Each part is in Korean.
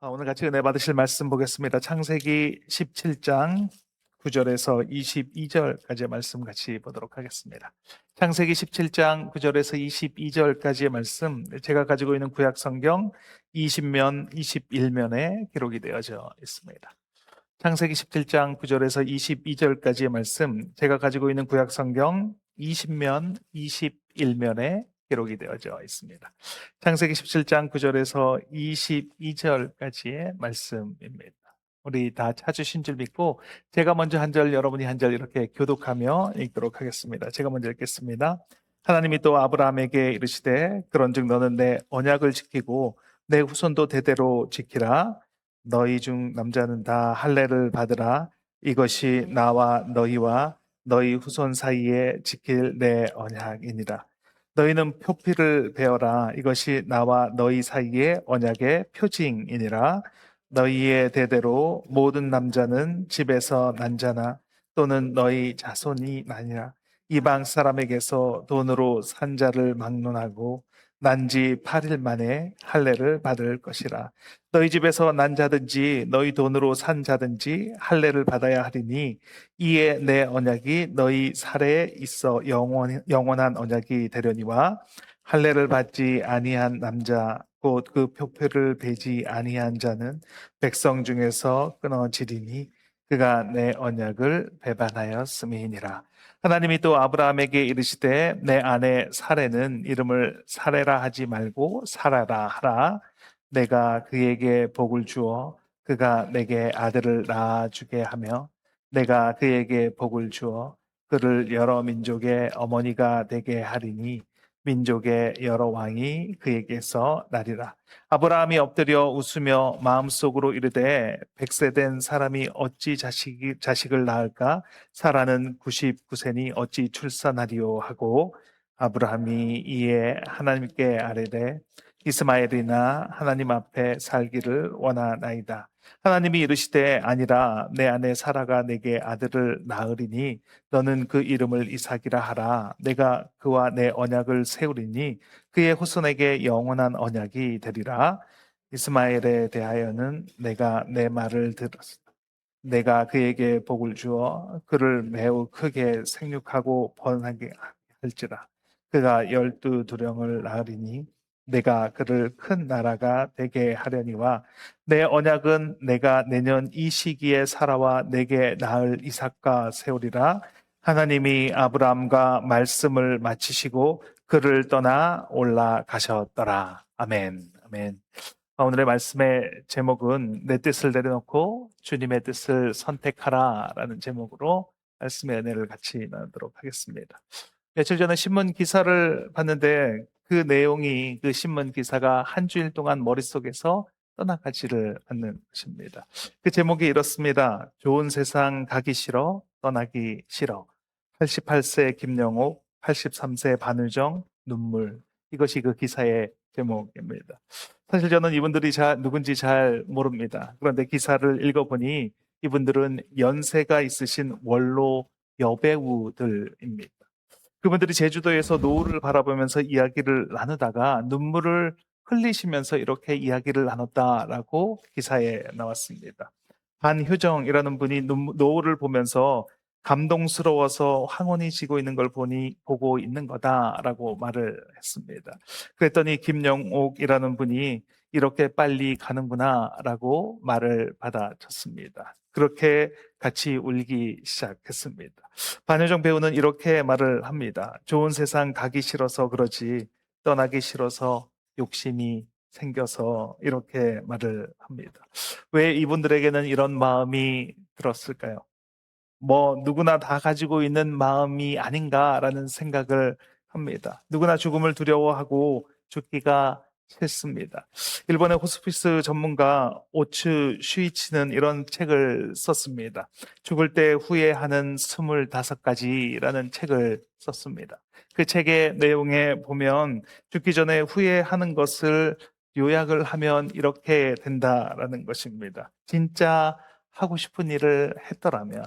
오늘 같이 은혜 받으실 말씀 보겠습니다. 창세기 17장 9절에서 22절까지의 말씀 같이 보도록 하겠습니다. 창세기 17장 9절에서 22절까지의 말씀, 제가 가지고 있는 구약 성경 20면, 21면에 기록이 되어져 있습니다. 창세기 17장 9절에서 22절까지의 말씀, 제가 가지고 있는 구약 성경 20면, 21면에 기록이 되어져 있습니다. 창세기 17장 9절에서 22절까지의 말씀입니다. 우리 다 찾으신 줄 믿고 제가 먼저 한 절, 여러분이 한 절 이렇게 교독하며 읽도록 하겠습니다. 제가 먼저 읽겠습니다. 하나님이 또 아브라함에게 이르시되 그런즉 너는 내 언약을 지키고 내 후손도 대대로 지키라. 너희 중 남자는 다 할례를 받으라. 이것이 나와 너희와 너희 후손 사이에 지킬 내 언약이니라. 너희는 표피를 베어라. 이것이 나와 너희 사이의 언약의 표징이니라. 너희의 대대로 모든 남자는 집에서 난 자나 또는 너희 자손이 나니라. 이방 사람에게서 돈으로 산 자를 막론하고 난 지 8일 만에 할례를 받을 것이라. 너희 집에서 난 자든지 너희 돈으로 산 자든지 할례를 받아야 하리니 이에 내 언약이 너희 살에 있어 영원한 언약이 되려니와 할례를 받지 아니한 남자 곧 그 표표를 베지 아니한 자는 백성 중에서 끊어지리니 그가 내 언약을 배반하였음이니라. 하나님이 또 아브라함에게 이르시되 내 아내 사레는 이름을 사레라 하지 말고 사라라 하라. 내가 그에게 복을 주어 그가 내게 아들을 낳아주게 하며 내가 그에게 복을 주어 그를 여러 민족의 어머니가 되게 하리니 민족의 여러 왕이 그에게서 나리라. 아브라함이 엎드려 웃으며 마음속으로 이르되 100세 된 사람이 어찌 자식을 낳을까? 사라는 99세니 어찌 출산하리요 하고 아브라함이 이에 하나님께 아뢰되 이스마엘이나 하나님 앞에 살기를 원하나이다. 하나님이 이르시되 아니라 내 아내 사라가 내게 아들을 낳으리니 너는 그 이름을 이삭이라 하라. 내가 그와 내 언약을 세우리니 그의 후손에게 영원한 언약이 되리라. 이스마엘에 대하여는 내가 내 말을 들었다. 내가 그에게 복을 주어 그를 매우 크게 생육하고 번하게 할지라. 그가 12두령을 낳으리니 내가 그를 큰 나라가 되게 하려니와 내 언약은 내가 내년 이 시기에 사라와 내게 낳을 이삭과 세우리라. 하나님이 아브라함과 말씀을 마치시고 그를 떠나 올라가셨더라. 아멘. 아멘. 오늘의 말씀의 제목은 내 뜻을 내려놓고 주님의 뜻을 선택하라라는 제목으로 말씀의 은혜를 같이 나누도록 하겠습니다. 며칠 전에 신문 기사를 봤는데 그 내용이 그 신문 기사가 한 주일 동안 머릿속에서 떠나가지를 않는 것입니다. 그 제목이 이렇습니다. 좋은 세상 가기 싫어, 떠나기 싫어. 88세 김영옥, 83세 반의정, 눈물. 이것이 그 기사의 제목입니다. 사실 저는 이분들이 누군지 잘 모릅니다. 그런데 기사를 읽어보니 이분들은 연세가 있으신 원로 여배우들입니다. 그분들이 제주도에서 노을을 바라보면서 이야기를 나누다가 눈물을 흘리시면서 이렇게 이야기를 나눴다라고 기사에 나왔습니다. 반효정이라는 분이 노을을 보면서 감동스러워서 황혼이 지고 있는 걸 보고 있는 거다라고 말을 했습니다. 그랬더니 김영옥이라는 분이 이렇게 빨리 가는구나라고 말을 받아쳤습니다. 그렇게 같이 울기 시작했습니다. 반효정 배우는 이렇게 말을 합니다. 좋은 세상 가기 싫어서 그러지 떠나기 싫어서 욕심이 생겨서 이렇게 말을 합니다. 왜 이분들에게는 이런 마음이 들었을까요? 누구나 다 가지고 있는 마음이 아닌가라는 생각을 합니다. 누구나 죽음을 두려워하고 죽기가 싫습니다. 일본의 호스피스 전문가 오츠 슈이치는 이런 책을 썼습니다. 죽을 때 후회하는 25가지라는 책을 썼습니다. 그 책의 내용에 보면 죽기 전에 후회하는 것을 요약을 하면 이렇게 된다라는 것입니다. 진짜 하고 싶은 일을 했더라면,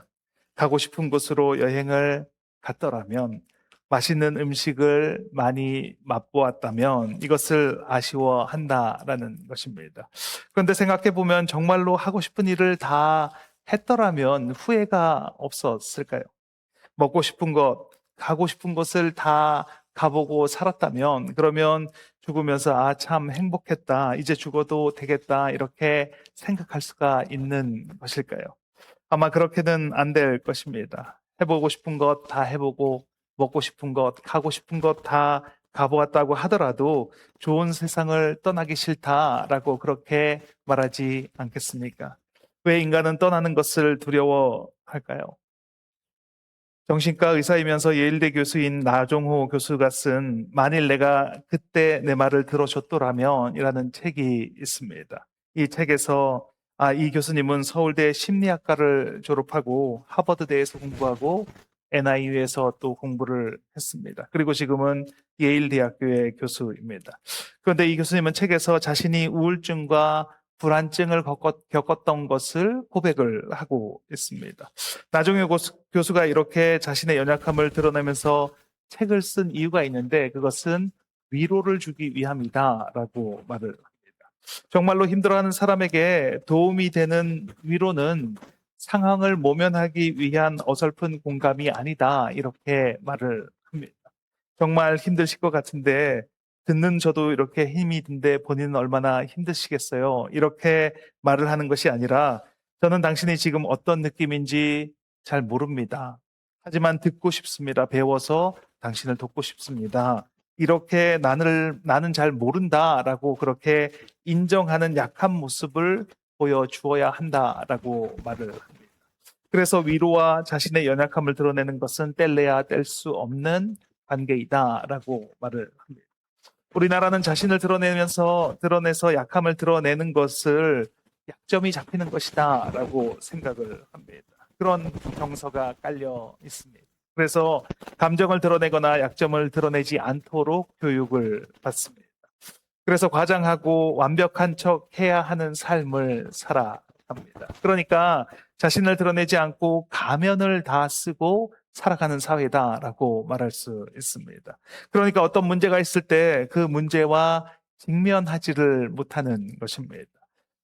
가고 싶은 곳으로 여행을 갔더라면, 맛있는 음식을 많이 맛보았다면 이것을 아쉬워한다라는 것입니다. 그런데 생각해 보면 정말로 하고 싶은 일을 다 했더라면 후회가 없었을까요? 먹고 싶은 것, 가고 싶은 곳을 다 가보고 살았다면 그러면 죽으면서 아, 참 행복했다. 이제 죽어도 되겠다. 이렇게 생각할 수가 있는 것일까요? 아마 그렇게는 안 될 것입니다. 해보고 싶은 것 다 해보고 먹고 싶은 것, 가고 싶은 것 다 가보았다고 하더라도 좋은 세상을 떠나기 싫다라고 그렇게 말하지 않겠습니까? 왜 인간은 떠나는 것을 두려워할까요? 정신과 의사이면서 예일대 교수인 나종호 교수가 쓴 만일 내가 그때 내 말을 들어줬더라면 이라는 책이 있습니다. 이 책에서 이 교수님은 서울대 심리학과를 졸업하고 하버드대에서 공부하고 NIU에서 또 공부를 했습니다. 그리고 지금은 예일대학교의 교수입니다. 그런데 이 교수님은 책에서 자신이 우울증과 불안증을 겪었던 것을 고백을 하고 있습니다. 나종혁 교수가 이렇게 자신의 연약함을 드러내면서 책을 쓴 이유가 있는데 그것은 위로를 주기 위함이다라고 말을 합니다. 정말로 힘들어하는 사람에게 도움이 되는 위로는 상황을 모면하기 위한 어설픈 공감이 아니다 이렇게 말을 합니다. 정말 힘드실 것 같은데 듣는 저도 이렇게 힘이 든데 본인은 얼마나 힘드시겠어요? 이렇게 말을 하는 것이 아니라 저는 당신이 지금 어떤 느낌인지 잘 모릅니다. 하지만 듣고 싶습니다. 배워서 당신을 돕고 싶습니다. 이렇게 나는 잘 모른다라고 그렇게 인정하는 약한 모습을 보여주어야 한다라고 말을 합니다. 그래서 위로와 자신의 연약함을 드러내는 것은 뗄래야 뗄 수 없는 관계이다라고 말을 합니다. 우리나라는 자신을 드러내서 약함을 드러내는 것을 약점이 잡히는 것이다라고 생각을 합니다. 그런 정서가 깔려 있습니다. 그래서 감정을 드러내거나 약점을 드러내지 않도록 교육을 받습니다. 그래서 과장하고 완벽한 척 해야 하는 삶을 살아갑니다. 그러니까 자신을 드러내지 않고 가면을 다 쓰고 살아가는 사회다라고 말할 수 있습니다. 그러니까 어떤 문제가 있을 때 그 문제와 직면하지를 못하는 것입니다.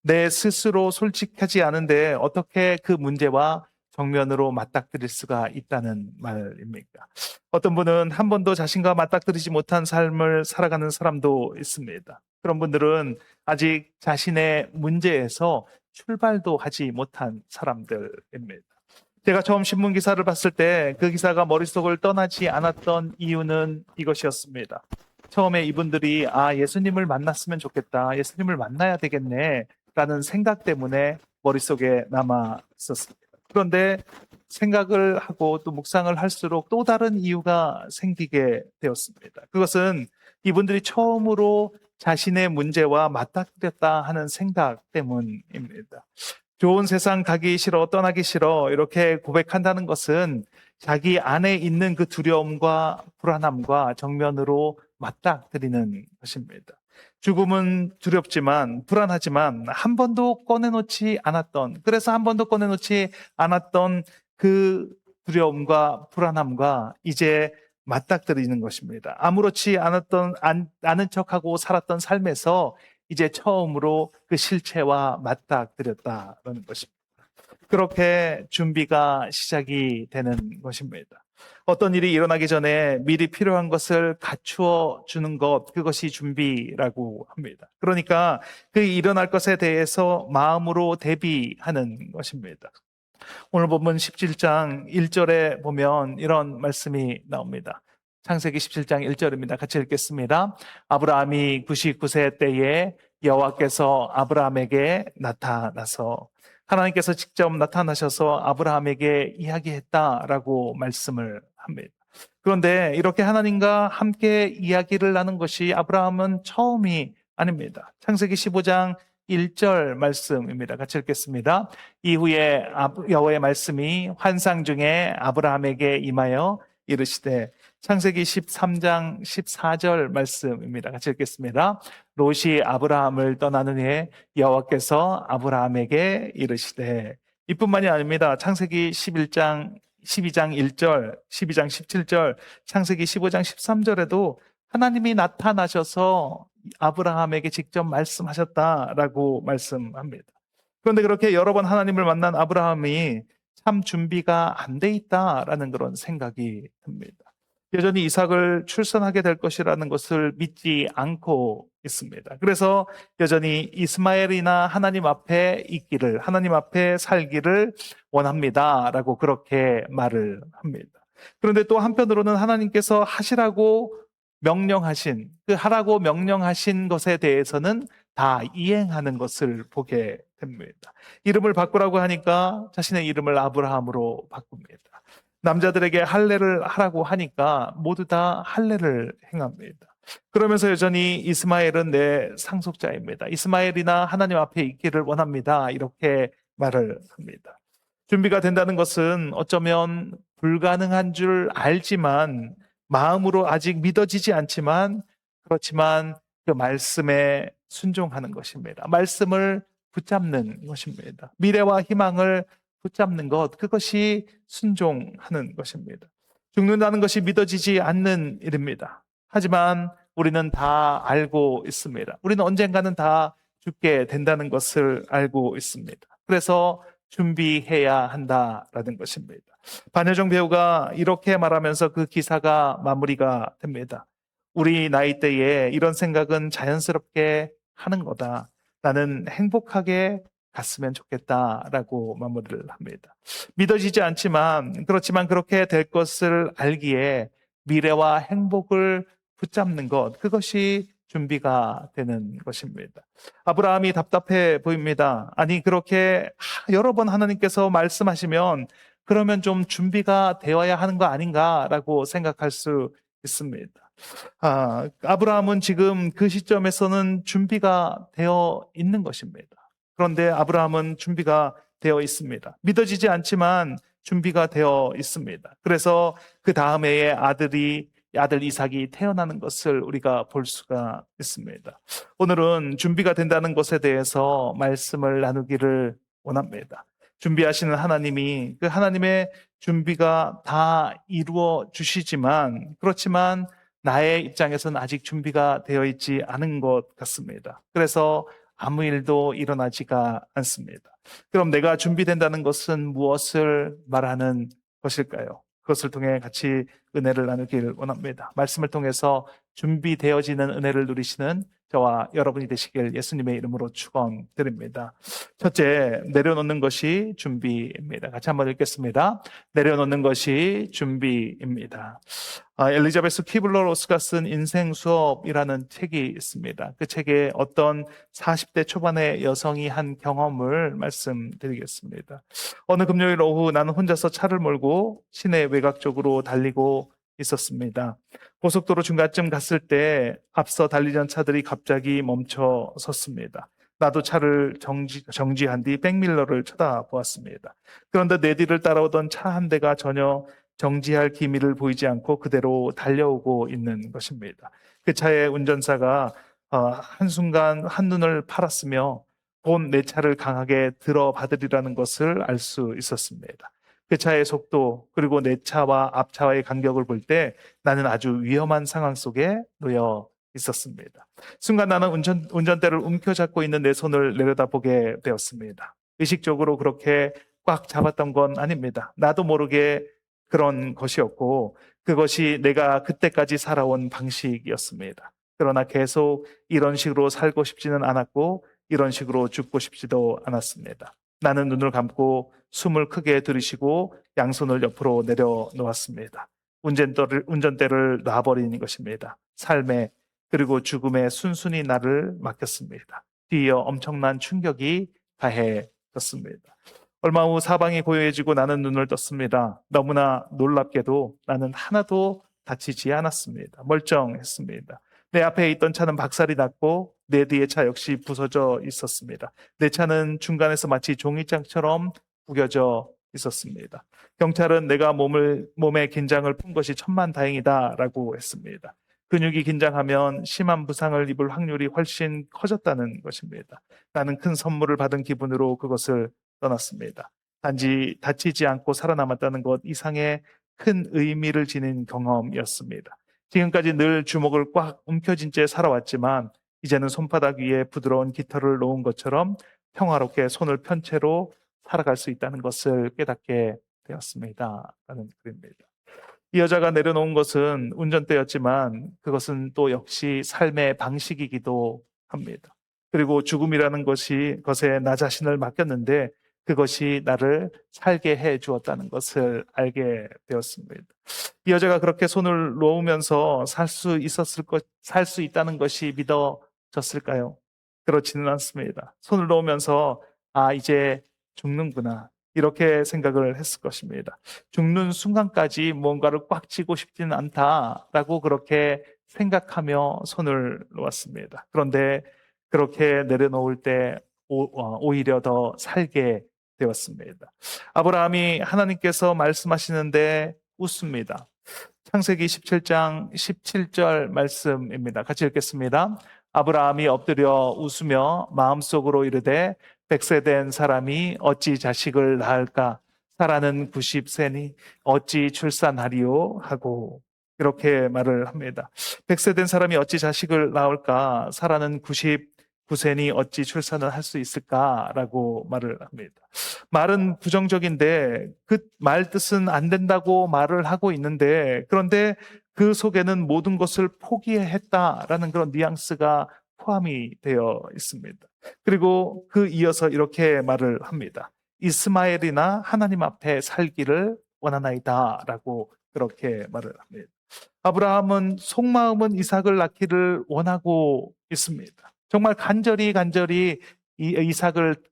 내 스스로 솔직하지 않은데 어떻게 그 문제와 정면으로 맞닥뜨릴 수가 있다는 말입니까? 어떤 분은 한 번도 자신과 맞닥뜨리지 못한 삶을 살아가는 사람도 있습니다. 그런 분들은 아직 자신의 문제에서 출발도 하지 못한 사람들입니다. 제가 처음 신문 기사를 봤을 때 그 기사가 머릿속을 떠나지 않았던 이유는 이것이었습니다. 처음에 이분들이 예수님을 만났으면 좋겠다. 예수님을 만나야 되겠네. 라는 생각 때문에 머릿속에 남아 있었습니다. 그런데 생각을 하고 또 묵상을 할수록 또 다른 이유가 생기게 되었습니다. 그것은 이분들이 처음으로 자신의 문제와 맞닥뜨렸다 하는 생각 때문입니다. 좋은 세상 가기 싫어, 떠나기 싫어, 이렇게 고백한다는 것은 자기 안에 있는 그 두려움과 불안함과 정면으로 맞닥뜨리는 것입니다. 죽음은 두렵지만, 불안하지만, 한 번도 꺼내놓지 않았던, 그래서 한 번도 꺼내놓지 않았던 그 두려움과 불안함과 이제 맞닥뜨리는 것입니다. 아무렇지 않은 척하고 살았던 삶에서 이제 처음으로 그 실체와 맞닥뜨렸다는 것입니다. 그렇게 준비가 시작이 되는 것입니다. 어떤 일이 일어나기 전에 미리 필요한 것을 갖추어 주는 것, 그것이 준비라고 합니다. 그러니까 그 일어날 것에 대해서 마음으로 대비하는 것입니다. 오늘 본문 17장 1절에 보면 이런 말씀이 나옵니다. 창세기 17장 1절입니다. 같이 읽겠습니다. 아브라함이 99세 때에 여호와께서 아브라함에게 나타나서 하나님께서 직접 나타나셔서 아브라함에게 이야기했다라고 말씀을 합니다. 그런데 이렇게 하나님과 함께 이야기를 나눈 것이 아브라함은 처음이 아닙니다. 창세기 15장 1절 말씀입니다. 같이 읽겠습니다. 이후에 여호와의 말씀이 환상 중에 아브라함에게 임하여 이르시되, 창세기 13장 14절 말씀입니다. 같이 읽겠습니다. 롯이 아브라함을 떠나는 후에 여호와께서 아브라함에게 이르시되, 이뿐만이 아닙니다. 창세기 11장 12장 1절, 12장 17절, 창세기 15장 13절에도 하나님이 나타나셔서 아브라함에게 직접 말씀하셨다라고 말씀합니다. 그런데 그렇게 여러 번 하나님을 만난 아브라함이 참 준비가 안 돼 있다라는 그런 생각이 듭니다. 여전히 이삭을 출산하게 될 것이라는 것을 믿지 않고 있습니다. 그래서 여전히 이스마엘이나 하나님 앞에 있기를, 하나님 앞에 살기를 원합니다라고 그렇게 말을 합니다. 그런데 또 한편으로는 하나님께서 하시라고 명령하신, 그 하라고 명령하신 것에 대해서는 다 이행하는 것을 보게 됩니다. 이름을 바꾸라고 하니까 자신의 이름을 아브라함으로 바꿉니다. 남자들에게 할례를 하라고 하니까 모두 다 할례를 행합니다. 그러면서 여전히 이스마엘은 내 상속자입니다. 이스마엘이나 하나님 앞에 있기를 원합니다. 이렇게 말을 합니다. 준비가 된다는 것은 어쩌면 불가능한 줄 알지만 마음으로 아직 믿어지지 않지만 그렇지만 그 말씀에 순종하는 것입니다. 말씀을 붙잡는 것입니다. 미래와 희망을 붙잡는 것, 그것이 순종하는 것입니다. 죽는다는 것이 믿어지지 않는 일입니다. 하지만 우리는 다 알고 있습니다. 우리는 언젠가는 다 죽게 된다는 것을 알고 있습니다. 그래서 준비해야 한다라는 것입니다. 반여정 배우가 이렇게 말하면서 그 기사가 마무리가 됩니다. 우리 나이 때에 이런 생각은 자연스럽게 하는 거다. 나는 행복하게 갔으면 좋겠다라고 마무리를 합니다. 믿어지지 않지만 그렇지만 그렇게 될 것을 알기에 미래와 행복을 붙잡는 것, 그것이 준비가 되는 것입니다. 아브라함이 답답해 보입니다. 아니 그렇게 여러 번 하나님께서 말씀하시면 그러면 좀 준비가 되어야 하는 거 아닌가라고 생각할 수 있습니다. 아브라함은 지금 그 시점에서는 준비가 되어 있는 것입니다. 그런데 아브라함은 준비가 되어 있습니다. 믿어지지 않지만 준비가 되어 있습니다. 그래서 그 다음 해에 아들 이삭이 태어나는 것을 우리가 볼 수가 있습니다. 오늘은 준비가 된다는 것에 대해서 말씀을 나누기를 원합니다. 준비하시는 하나님이 그 하나님의 준비가 다 이루어 주시지만 그렇지만 나의 입장에서는 아직 준비가 되어 있지 않은 것 같습니다. 그래서 아무 일도 일어나지가 않습니다. 그럼 내가 준비된다는 것은 무엇을 말하는 것일까요? 그것을 통해 같이 은혜를 나누길 원합니다. 말씀을 통해서 준비되어지는 은혜를 누리시는 저와 여러분이 되시길 예수님의 이름으로 축원드립니다. 첫째, 내려놓는 것이 준비입니다. 같이 한번 읽겠습니다. 내려놓는 것이 준비입니다. 엘리자베스 키블러-로스가 쓴 인생 수업이라는 책이 있습니다. 그 책에 어떤 40대 초반의 여성이 한 경험을 말씀드리겠습니다. 어느 금요일 오후 나는 혼자서 차를 몰고 시내 외곽 쪽으로 달리고 있었습니다. 고속도로 중간쯤 갔을 때 앞서 달리던 차들이 갑자기 멈춰 섰습니다. 나도 차를 정지한 뒤 백밀러를 쳐다보았습니다. 그런데 내 뒤를 따라오던 차 한 대가 전혀 정지할 기미를 보이지 않고 그대로 달려오고 있는 것입니다. 그 차의 운전사가 한순간 한눈을 팔았으며 곧 내 차를 강하게 들어받으리라는 것을 알 수 있었습니다. 그 차의 속도 그리고 내 차와 앞차와의 간격을 볼 때 나는 아주 위험한 상황 속에 놓여 있었습니다. 순간 나는 운전대를 움켜잡고 있는 내 손을 내려다보게 되었습니다. 의식적으로 그렇게 꽉 잡았던 건 아닙니다. 나도 모르게 그런 것이었고 그것이 내가 그때까지 살아온 방식이었습니다. 그러나 계속 이런 식으로 살고 싶지는 않았고 이런 식으로 죽고 싶지도 않았습니다. 나는 눈을 감고 숨을 크게 들이쉬고 양손을 옆으로 내려놓았습니다. 운전대를 놔버리는 것입니다. 삶의 그리고 죽음에 순순히 나를 맡겼습니다. 뒤이어 엄청난 충격이 가해졌습니다. 얼마 후 사방이 고요해지고 나는 눈을 떴습니다. 너무나 놀랍게도 나는 하나도 다치지 않았습니다. 멀쩡했습니다. 내 앞에 있던 차는 박살이 났고 내 뒤의 차 역시 부서져 있었습니다. 내 차는 중간에서 마치 종이장처럼 구겨져 있었습니다. 경찰은 내가 몸에 긴장을 푼 것이 천만다행이다라고 했습니다. 근육이 긴장하면 심한 부상을 입을 확률이 훨씬 커졌다는 것입니다. 나는 큰 선물을 받은 기분으로 그것을 떠났습니다. 단지 다치지 않고 살아남았다는 것 이상의 큰 의미를 지닌 경험이었습니다. 지금까지 늘 주먹을 꽉 움켜쥔 채 살아왔지만 이제는 손바닥 위에 부드러운 깃털을 놓은 것처럼 평화롭게 손을 편 채로 살아갈 수 있다는 것을 깨닫게 되었습니다. 라는 글입니다. 이 여자가 내려놓은 것은 운전대였지만 그것은 또 역시 삶의 방식이기도 합니다. 그리고 죽음이라는 것에 나 자신을 맡겼는데 그것이 나를 살게 해 주었다는 것을 알게 되었습니다. 이 여자가 그렇게 손을 놓으면서 살 수 있다는 것이 믿어졌을까요? 그렇지는 않습니다. 손을 놓으면서 아, 이제 죽는구나. 이렇게 생각을 했을 것입니다. 죽는 순간까지 무언가를 꽉 쥐고 싶지는 않다라고 그렇게 생각하며 손을 놓았습니다. 그런데 그렇게 내려놓을 때 오히려 더 살게 되었습니다. 아브라함이 하나님께서 말씀하시는데 웃습니다. 창세기 17장 17절 말씀입니다. 같이 읽겠습니다. 아브라함이 엎드려 웃으며 마음속으로 이르되 100세 된 사람이 어찌 자식을 낳을까? 사라는 90세니 어찌 출산하리요? 하고 이렇게 말을 합니다. 100세 된 사람이 어찌 자식을 낳을까? 사라는 99세니 어찌 출산을 할 수 있을까라고 말을 합니다. 말은 부정적인데 그 말 뜻은 안 된다고 말을 하고 있는데 그런데 그 속에는 모든 것을 포기했다라는 그런 뉘앙스가 포함이 되어 있습니다. 그리고 그 이어서 이렇게 말을 합니다. 이스마엘이나 하나님 앞에 살기를 원하나이다라고 그렇게 말을 합니다. 아브라함은 속마음은 이삭을 낳기를 원하고 있습니다. 정말 간절히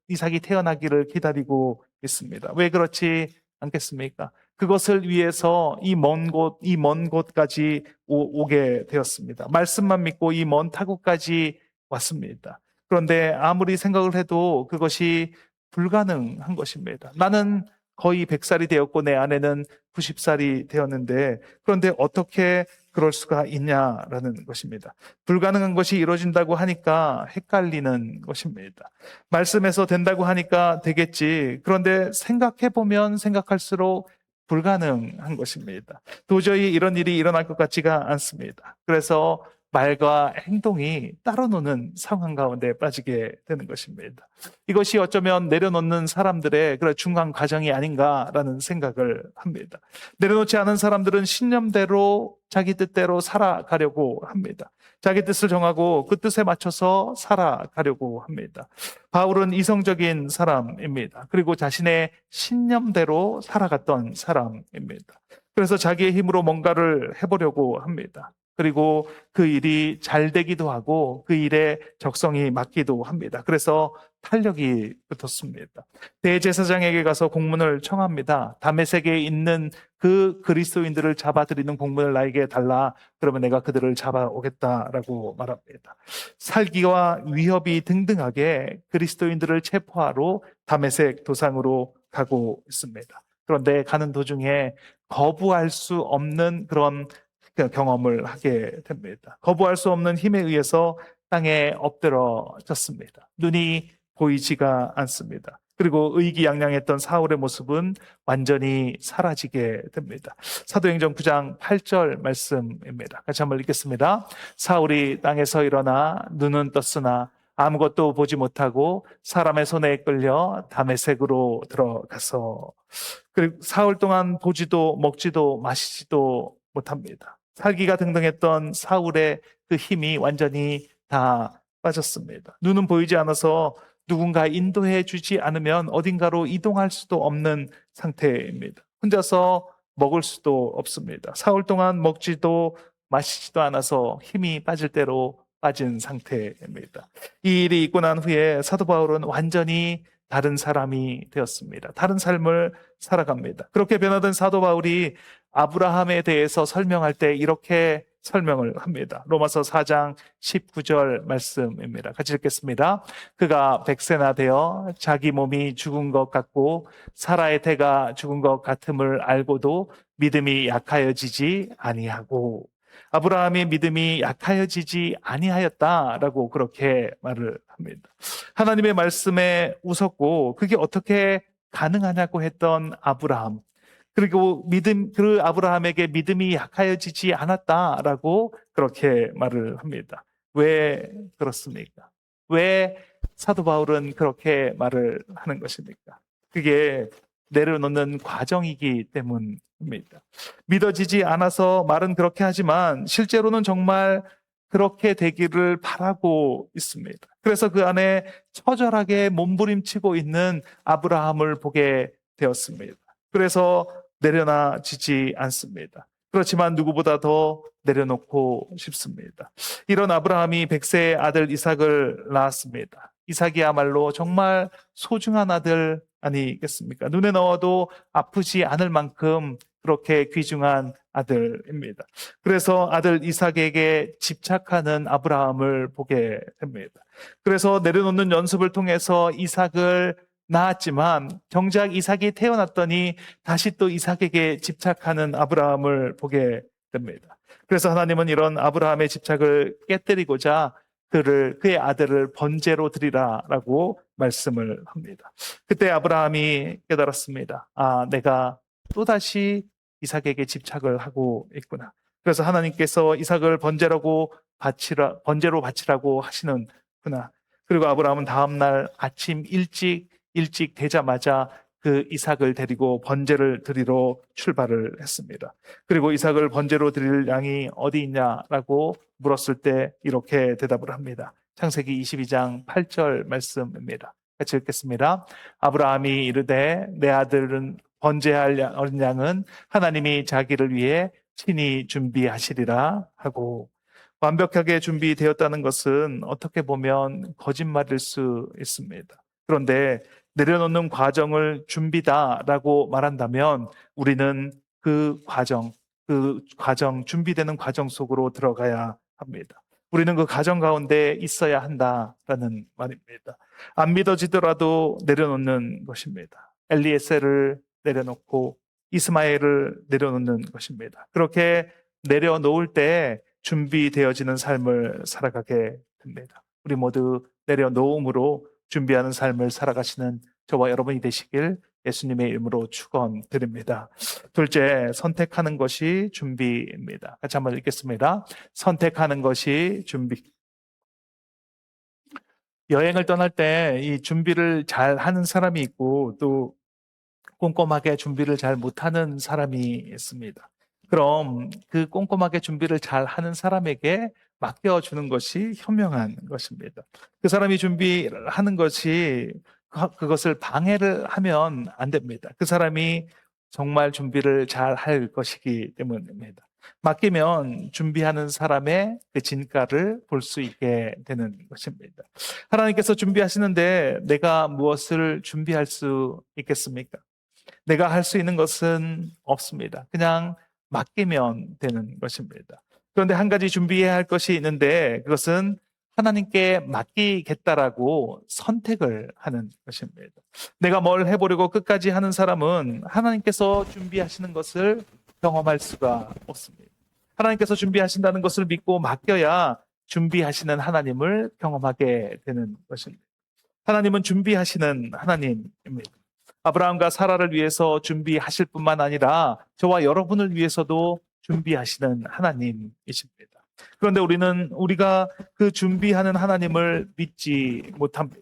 이삭이 태어나기를 기다리고 있습니다. 왜 그렇지 않겠습니까? 그것을 위해서 이 먼 곳까지 오게 되었습니다. 말씀만 믿고 이 먼 타국까지 왔습니다. 그런데 아무리 생각을 해도 그것이 불가능한 것입니다. 나는 거의 100살이 되었고 내 아내는 90살이 되었는데 그런데 어떻게 그럴 수가 있냐라는 것입니다. 불가능한 것이 이루어진다고 하니까 헷갈리는 것입니다. 말씀에서 된다고 하니까 되겠지. 그런데 생각해보면 생각할수록 불가능한 것입니다. 도저히 이런 일이 일어날 것 같지가 않습니다. 그래서 말과 행동이 따로 노는 상황 가운데 빠지게 되는 것입니다. 이것이 어쩌면 내려놓는 사람들의 그런 중간 과정이 아닌가라는 생각을 합니다. 내려놓지 않은 사람들은 신념대로 자기 뜻대로 살아가려고 합니다. 자기 뜻을 정하고 그 뜻에 맞춰서 살아가려고 합니다. 바울은 이성적인 사람입니다. 그리고 자신의 신념대로 살아갔던 사람입니다. 그래서 자기의 힘으로 뭔가를 해보려고 합니다. 그리고 그 일이 잘 되기도 하고 그 일에 적성이 맞기도 합니다. 그래서 탄력이 붙었습니다. 대제사장에게 가서 공문을 청합니다. 다메섹에 있는 그 그리스도인들을 잡아들이는 공문을 나에게 달라. 그러면 내가 그들을 잡아오겠다라고 말합니다. 살기와 위협이 등등하게 그리스도인들을 체포하러 다메섹 도상으로 가고 있습니다. 그런데 가는 도중에 거부할 수 없는 그런 경험을 하게 됩니다. 거부할 수 없는 힘에 의해서 땅에 엎드러졌습니다. 눈이 보이지가 않습니다. 그리고 의기양양했던 사울의 모습은 완전히 사라지게 됩니다. 사도행전 9장 8절 말씀입니다. 같이 한번 읽겠습니다. 사울이 땅에서 일어나 눈은 떴으나 아무것도 보지 못하고 사람의 손에 끌려 다메섹으로 들어가서 그리고 사흘 동안 보지도 먹지도 마시지도 못합니다. 살기가 등등했던 사울의 그 힘이 완전히 다 빠졌습니다. 눈은 보이지 않아서 누군가 인도해 주지 않으면 어딘가로 이동할 수도 없는 상태입니다. 혼자서 먹을 수도 없습니다. 사흘 동안 먹지도 마시지도 않아서 힘이 빠질 대로 빠진 상태입니다. 이 일이 있고 난 후에 사도 바울은 완전히 다른 사람이 되었습니다. 다른 삶을 살아갑니다. 그렇게 변화된 사도 바울이 아브라함에 대해서 설명할 때 이렇게 설명을 합니다. 로마서 4장 19절 말씀입니다. 같이 읽겠습니다. 그가 100세나 되어 자기 몸이 죽은 것 같고 사라의 태가 죽은 것 같음을 알고도 믿음이 약하여지지 아니하고 아브라함의 믿음이 약하여지지 아니하였다라고 그렇게 말을 합니다. 하나님의 말씀에 웃었고 그게 어떻게 가능하냐고 했던 아브라함. 그리고 그 아브라함에게 믿음이 약하여지지 않았다라고 그렇게 말을 합니다. 왜 그렇습니까? 왜 사도 바울은 그렇게 말을 하는 것입니까? 그게 내려놓는 과정이기 때문입니다. 믿어지지 않아서 말은 그렇게 하지만 실제로는 정말 그렇게 되기를 바라고 있습니다. 그래서 그 안에 처절하게 몸부림치고 있는 아브라함을 보게 되었습니다. 그래서 내려놔지지 않습니다. 그렇지만 누구보다 더 내려놓고 싶습니다. 이런 아브라함이 100세의 아들 이삭을 낳았습니다. 이삭이야말로 정말 소중한 아들 아니겠습니까? 눈에 넣어도 아프지 않을 만큼 그렇게 귀중한 아들입니다. 그래서 아들 이삭에게 집착하는 아브라함을 보게 됩니다. 그래서 내려놓는 연습을 통해서 이삭을 낳았지만 정작 이삭이 태어났더니 다시 또 이삭에게 집착하는 아브라함을 보게 됩니다. 그래서 하나님은 이런 아브라함의 집착을 깨뜨리고자 그의 아들을 번제로 드리라라고 말씀을 합니다. 그때 아브라함이 깨달았습니다. 아, 내가 또다시 이삭에게 집착을 하고 있구나. 그래서 하나님께서 이삭을 번제로 바치라고 하시는구나. 그리고 아브라함은 다음날 아침 일찍 되자마자 그 이삭을 데리고 번제를 드리러 출발을 했습니다. 그리고 이삭을 번제로 드릴 양이 어디 있냐라고 물었을 때 이렇게 대답을 합니다. 창세기 22장 8절 말씀입니다. 같이 읽겠습니다. 아브라함이 이르되 내 아들은 번제할 어린 양은 하나님이 자기를 위해 친히 준비하시리라 하고, 완벽하게 준비되었다는 것은 어떻게 보면 거짓말일 수 있습니다. 그런데 내려놓는 과정을 준비다라고 말한다면 우리는 그 과정, 준비되는 과정 속으로 들어가야 합니다. 우리는 그 과정 가운데 있어야 한다라는 말입니다. 안 믿어지더라도 내려놓는 것입니다. 엘리에셀을 내려놓고 이스마엘을 내려놓는 것입니다. 그렇게 내려놓을 때 준비되어지는 삶을 살아가게 됩니다. 우리 모두 내려놓음으로 준비하는 삶을 살아가시는 저와 여러분이 되시길 예수님의 이름으로 축원드립니다. 둘째, 선택하는 것이 준비입니다. 같이 한번 읽겠습니다. 선택하는 것이 준비. 여행을 떠날 때 이 준비를 잘 하는 사람이 있고 또 꼼꼼하게 준비를 잘 못하는 사람이 있습니다. 그럼 그 꼼꼼하게 준비를 잘 하는 사람에게 맡겨주는 것이 현명한 것입니다. 그 사람이 준비를 하는 것이 그것을 방해를 하면 안 됩니다. 그 사람이 정말 준비를 잘 할 것이기 때문입니다. 맡기면 준비하는 사람의 그 진가를 볼 수 있게 되는 것입니다. 하나님께서 준비하시는데 내가 무엇을 준비할 수 있겠습니까? 내가 할 수 있는 것은 없습니다. 그냥 맡기면 되는 것입니다. 그런데 한 가지 준비해야 할 것이 있는데 그것은 하나님께 맡기겠다라고 선택을 하는 것입니다. 내가 뭘 해보려고 끝까지 하는 사람은 하나님께서 준비하시는 것을 경험할 수가 없습니다. 하나님께서 준비하신다는 것을 믿고 맡겨야 준비하시는 하나님을 경험하게 되는 것입니다. 하나님은 준비하시는 하나님입니다. 아브라함과 사라를 위해서 준비하실 뿐만 아니라 저와 여러분을 위해서도 준비하시는 하나님이십니다. 그런데 우리가 그 준비하는 하나님을 믿지 못합니다.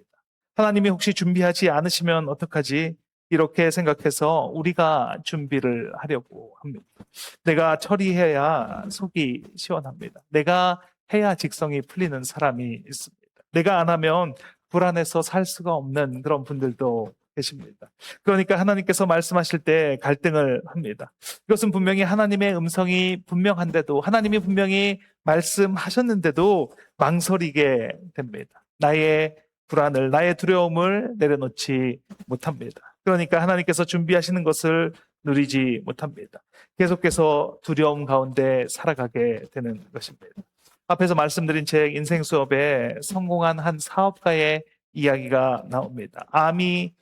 하나님이 혹시 준비하지 않으시면 어떡하지? 이렇게 생각해서 우리가 준비를 하려고 합니다. 내가 처리해야 속이 시원합니다. 내가 해야 직성이 풀리는 사람이 있습니다. 내가 안 하면 불안해서 살 수가 없는 그런 분들도 계십니다. 그러니까 하나님께서 말씀하실 때 갈등을 합니다. 이것은 분명히 하나님의 음성이 분명한데도, 하나님이 분명히 말씀하셨는데도 망설이게 됩니다. 나의 불안을, 나의 두려움을 내려놓지 못합니다. 그러니까 하나님께서 준비하시는 것을 누리지 못합니다. 계속해서 두려움 가운데 살아가게 되는 것입니다. 앞에서 말씀드린 책 인생 수업에 성공한 한 사업가의 이야기가 나옵니다. 암이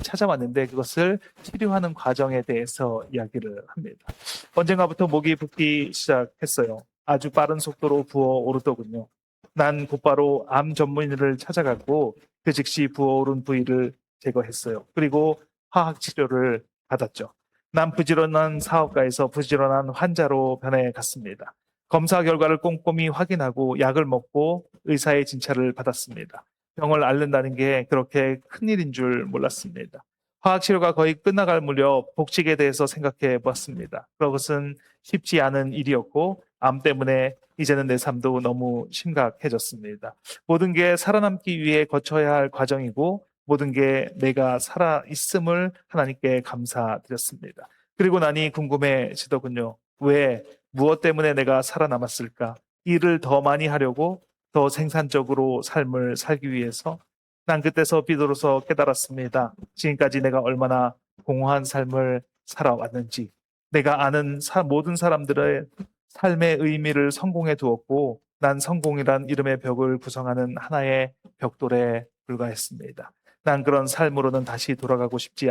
찾아왔는데 그것을 치료하는 과정에 대해서 이야기를 합니다. 언젠가부터 목이 붓기 시작했어요. 아주 빠른 속도로 부어오르더군요. 난 곧바로 암 전문의를 찾아갔고 그 즉시 부어오른 부위를 제거했어요. 그리고 화학 치료를 받았죠. 난 부지런한 사업가에서 부지런한 환자로 변해갔습니다. 검사 결과를 꼼꼼히 확인하고 약을 먹고 의사의 진찰을 받았습니다. 병을 앓는다는 게 그렇게 큰일인 줄 몰랐습니다. 화학치료가 거의 끝나갈 무렵 복직에 대해서 생각해 보았습니다. 그것은 쉽지 않은 일이었고 암 때문에 이제는 내 삶도 너무 심각해졌습니다. 모든 게 살아남기 위해 거쳐야 할 과정이고 모든 게 내가 살아 있음을 하나님께 감사드렸습니다. 그리고 나니 궁금해지더군요. 왜, 무엇 때문에 내가 살아남았을까? 일을 더 많이 하려고 더 생산적으로 삶을 살기 위해서 난 그때서 비로소 깨달았습니다. 지금까지 내가 얼마나 공허한 삶을 살아왔는지. 내가 아는 모든 사람들의 삶의 의미를 성공에 두었고 난 성공이란 이름의 벽을 구성하는 하나의 벽돌에 불과했습니다. 난 그런 삶으로는 다시 돌아가지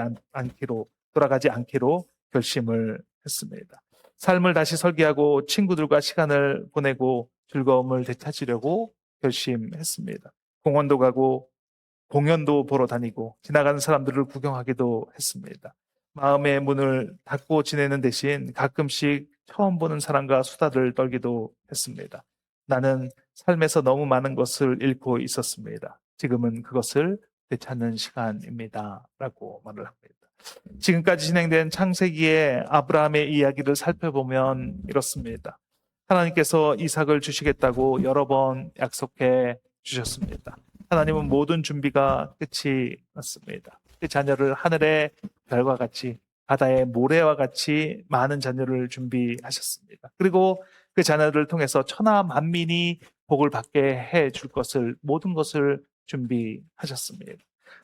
않기로 결심을 했습니다. 삶을 다시 설계하고 친구들과 시간을 보내고 즐거움을 되찾으려고 결심했습니다. 공원도 가고 공연도 보러 다니고 지나가는 사람들을 구경하기도 했습니다. 마음의 문을 닫고 지내는 대신 가끔씩 처음 보는 사람과 수다를 떨기도 했습니다. 나는 삶에서 너무 많은 것을 잃고 있었습니다. 지금은 그것을 되찾는 시간입니다. 라고 말을 합니다. 지금까지 진행된 창세기의 아브라함의 이야기를 살펴보면 이렇습니다. 하나님께서 이삭을 주시겠다고 여러 번 약속해 주셨습니다. 하나님은 모든 준비가 끝이 났습니다. 그 자녀를 하늘의 별과 같이 바다의 모래와 같이 많은 자녀를 준비하셨습니다. 그리고 그 자녀를 통해서 천하 만민이 복을 받게 해 줄 것을 모든 것을 준비하셨습니다.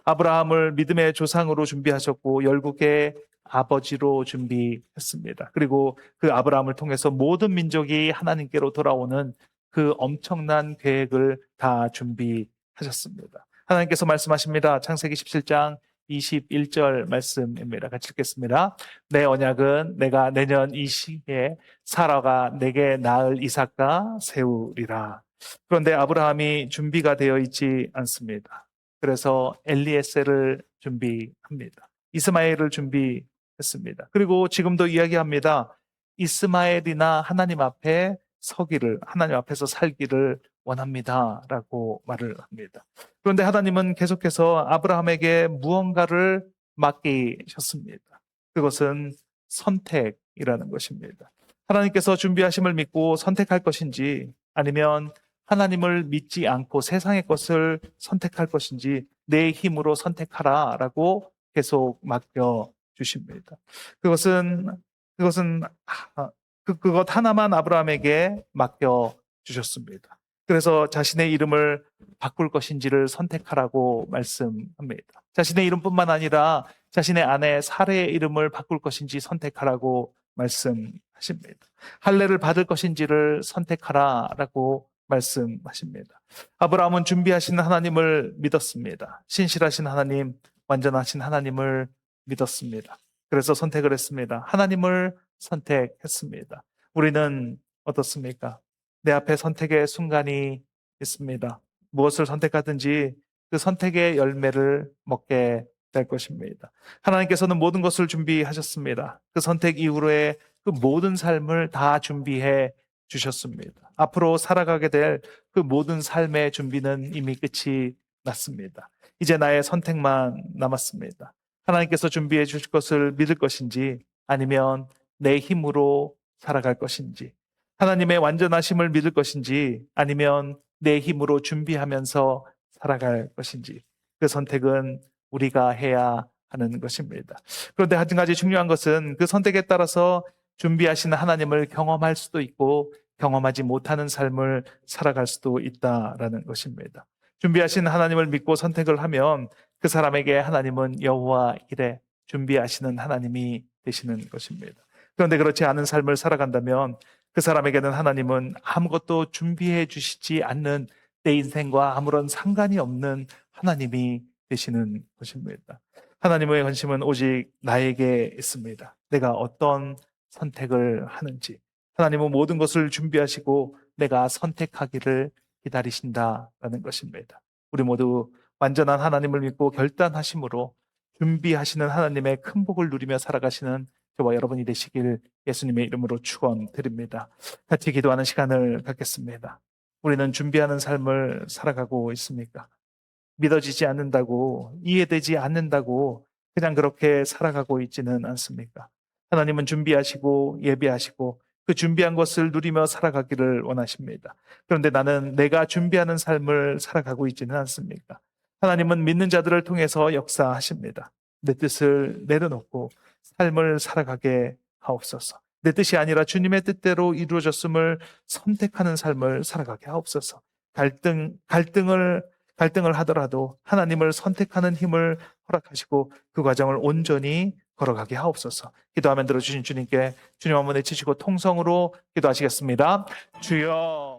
아브라함을 믿음의 조상으로 준비하셨고 열국의 아버지로 준비했습니다. 그리고 그 아브라함을 통해서 모든 민족이 하나님께로 돌아오는 그 엄청난 계획을 다 준비하셨습니다. 하나님께서 말씀하십니다. 창세기 17장 21절 말씀입니다. 같이 읽겠습니다. 내 언약은 내가 내년 이 시기에 사라가 내게 낳을 이삭과 세우리라. 그런데 아브라함이 준비가 되어 있지 않습니다. 그래서 엘리에셀을 준비합니다. 이스마엘을 준비했습니다. 그리고 지금도 이야기합니다. 이스마엘이나 하나님 앞에 서기를, 하나님 앞에서 살기를 원합니다라고 말을 합니다. 그런데 하나님은 계속해서 아브라함에게 무언가를 맡기셨습니다. 그것은 선택이라는 것입니다. 하나님께서 준비하심을 믿고 선택할 것인지 아니면 하나님을 믿지 않고 세상의 것을 선택할 것인지 내 힘으로 선택하라라고 계속 맡겨 주십니다. 그것은 그것 하나만 아브라함에게 맡겨 주셨습니다. 그래서 자신의 이름을 바꿀 것인지를 선택하라고 말씀합니다. 자신의 이름뿐만 아니라 자신의 아내 사레의 이름을 바꿀 것인지 선택하라고 말씀하십니다. 할례를 받을 것인지를 선택하라라고 말씀하십니다. 아브라함은 준비하신 하나님을 믿었습니다. 신실하신 하나님, 완전하신 하나님을 믿었습니다. 그래서 선택을 했습니다. 하나님을 선택했습니다. 우리는 어떻습니까? 내 앞에 선택의 순간이 있습니다. 무엇을 선택하든지 그 선택의 열매를 먹게 될 것입니다. 하나님께서는 모든 것을 준비하셨습니다. 그 선택 이후로의 그 모든 삶을 다 준비해 주셨습니다. 앞으로 살아가게 될 그 모든 삶의 준비는 이미 끝이 났습니다. 이제 나의 선택만 남았습니다. 하나님께서 준비해 주실 것을 믿을 것인지 아니면 내 힘으로 살아갈 것인지 하나님의 완전하심을 믿을 것인지 아니면 내 힘으로 준비하면서 살아갈 것인지 그 선택은 우리가 해야 하는 것입니다. 그런데 한 가지 중요한 것은 그 선택에 따라서 준비하시는 하나님을 경험할 수도 있고 경험하지 못하는 삶을 살아갈 수도 있다라는 것입니다. 준비하신 하나님을 믿고 선택을 하면 그 사람에게 하나님은 여호와 이레 준비하시는 하나님이 되시는 것입니다. 그런데 그렇지 않은 삶을 살아간다면 그 사람에게는 하나님은 아무것도 준비해 주시지 않는 내 인생과 아무런 상관이 없는 하나님이 되시는 것입니다. 하나님의 관심은 오직 나에게 있습니다. 내가 어떤 선택을 하는지. 하나님은 모든 것을 준비하시고 내가 선택하기를 기다리신다라는 것입니다. 우리 모두 완전한 하나님을 믿고 결단하심으로 준비하시는 하나님의 큰 복을 누리며 살아가시는 저와 여러분이 되시길 예수님의 이름으로 축원드립니다. 같이 기도하는 시간을 갖겠습니다. 우리는 준비하는 삶을 살아가고 있습니까? 믿어지지 않는다고, 이해되지 않는다고 그냥 그렇게 살아가고 있지는 않습니까? 하나님은 준비하시고 예비하시고 그 준비한 것을 누리며 살아가기를 원하십니다. 그런데 나는 내가 준비하는 삶을 살아가고 있지는 않습니까? 하나님은 믿는 자들을 통해서 역사하십니다. 내 뜻을 내려놓고 삶을 살아가게 하옵소서. 내 뜻이 아니라 주님의 뜻대로 이루어졌음을 선택하는 삶을 살아가게 하옵소서. 갈등을 하더라도 하나님을 선택하는 힘을 허락하시고 그 과정을 온전히 걸어가게 하옵소서. 기도하면 들어주신 주님께 주님 한번 외치시고 통성으로 기도하시겠습니다. 주여.